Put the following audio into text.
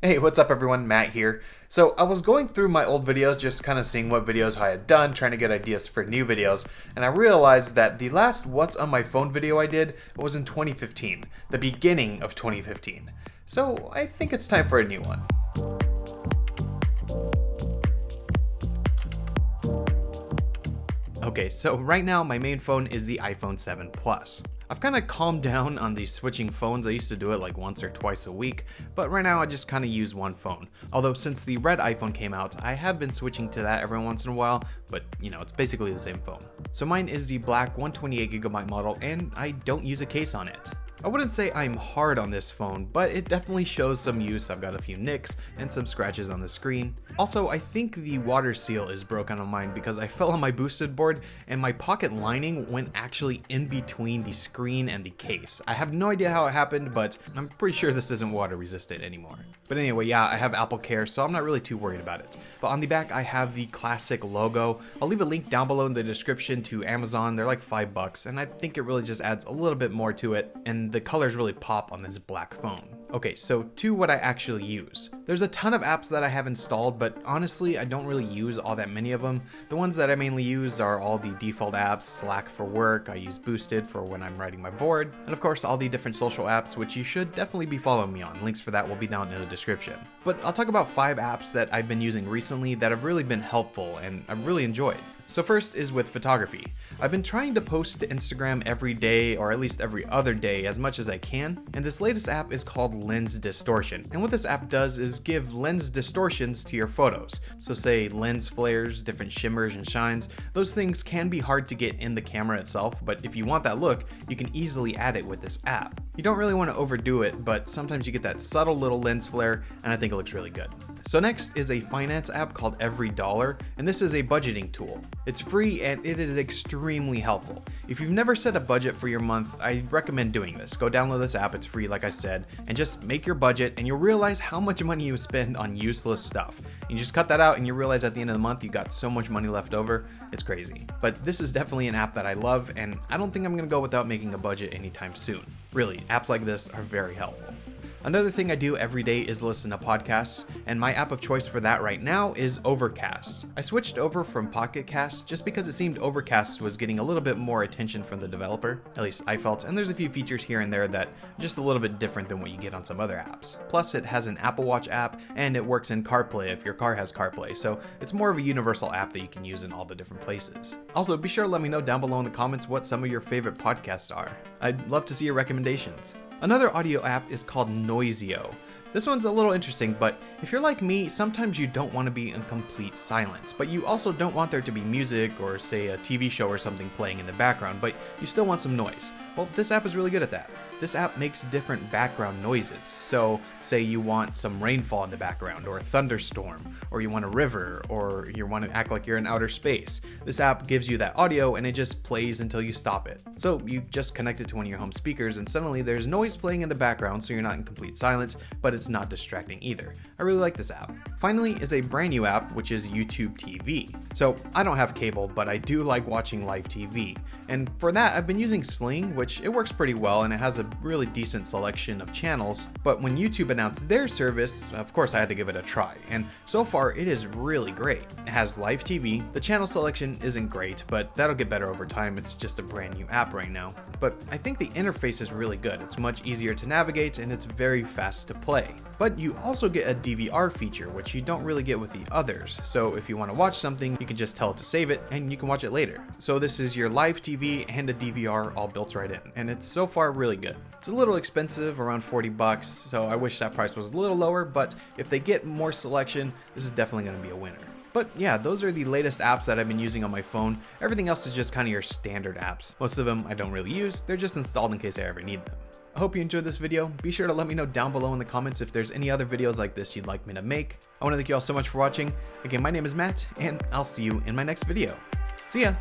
Hey, what's up everyone, Matt here. So I was going through my old videos, just kind of seeing what videos I had done, trying to get ideas for new videos, and I realized that the last What's on My Phone video I did was in 2015, the beginning of 2015. So I think it's time for a new one. Okay, so right now my main phone is the iPhone 7 Plus. I've kind of calmed down on these switching phones. I used to do it like once or twice a week, but right now I just kind of use one phone. Although since the red iPhone came out, I have been switching to that every once in a while, but it's basically the same phone. So mine is the black 128GB model and I don't use a case on it. I wouldn't say I'm hard on this phone, but it definitely shows some use. I've got a few nicks and some scratches on the screen. Also, I think the water seal is broken on mine because I fell on my boosted board and my pocket lining went actually in between the screen and the case. I have no idea how it happened, but I'm pretty sure this isn't water resistant anymore. But anyway, yeah, I have Apple Care, so I'm not really too worried about it. But on the back, I have the classic logo. I'll leave a link down below in the description to Amazon. They're like $5, and I think it really just adds a little bit more to it, and the colors really pop on this black phone. Okay, so to what I actually use. There's a ton of apps that I have installed, but honestly, I don't really use all that many of them. The ones that I mainly use are all the default apps, Slack for work, I use Boosted for when I'm writing my board, and of course all the different social apps, which you should definitely be following me on. Links for that will be down in the description. But I'll talk about 5 apps that I've been using recently that have really been helpful and I've really enjoyed. So first is with photography. I've been trying to post to Instagram every day or at least every other day as much as I can, and this latest app is called Lens Distortion. And what this app does is give lens distortions to your photos. So say lens flares, different shimmers and shines, those things can be hard to get in the camera itself, but if you want that look, you can easily add it with this app. You don't really want to overdo it, but sometimes you get that subtle little lens flare, and I think it looks really good. So next is a finance app called Every Dollar, and this is a budgeting tool. It's free and it is extremely helpful. If you've never set a budget for your month, I recommend doing this. Go download this app, it's free like I said, and just make your budget and you'll realize how much money you spend on useless stuff. You just cut that out and you realize at the end of the month you got so much money left over, it's crazy. But this is definitely an app that I love and I don't think I'm gonna go without making a budget anytime soon. Really, apps like this are very helpful. Another thing I do every day is listen to podcasts, and my app of choice for that right now is Overcast. I switched over from Pocket Cast just because it seemed Overcast was getting a little bit more attention from the developer, at least I felt, and there's a few features here and there that are just a little bit different than what you get on some other apps. Plus it has an Apple Watch app, and it works in CarPlay if your car has CarPlay, so it's more of a universal app that you can use in all the different places. Also, be sure to let me know down below in the comments what some of your favorite podcasts are. I'd love to see your recommendations. Another audio app is called Noisio. This one's a little interesting, but if you're like me, sometimes you don't want to be in complete silence, but you also don't want there to be music or say a TV show or something playing in the background, but you still want some noise. Well, this app is really good at that. This app makes different background noises. So say you want some rainfall in the background or a thunderstorm, or you want a river, or you want to act like you're in outer space. This app gives you that audio and it just plays until you stop it. So you just connect it to one of your home speakers and suddenly there's noise playing in the background so you're not in complete silence, but it's not distracting either. I really like this app. Finally is a brand new app, which is YouTube TV. So I don't have cable, but I do like watching live TV. And for that, I've been using Sling, which it works pretty well and it has a really decent selection of channels. But when YouTube announced their service, of course I had to give it a try. And so far it is really great. It has live TV. The channel selection isn't great, but that'll get better over time. It's just a brand new app right now. But I think the interface is really good. It's much easier to navigate and it's very fast to play. But you also get a DVR feature, which you don't really get with the others. So if you want to watch something, you can just tell it to save it and you can watch it later. So this is your live TV and a DVR all built right in. And it's so far really good. It's a little expensive, around $40, so I wish that price was a little lower, but if they get more selection, this is definitely going to be a winner. But yeah, those are the latest apps that I've been using on my phone. Everything else is just kind of your standard apps. Most of them I don't really use, they're just installed in case I ever need them. I hope you enjoyed this video. Be sure to let me know down below in the comments if there's any other videos like this you'd like me to make. I want to thank you all so much for watching. Again, my name is Matt, and I'll see you in my next video. See ya!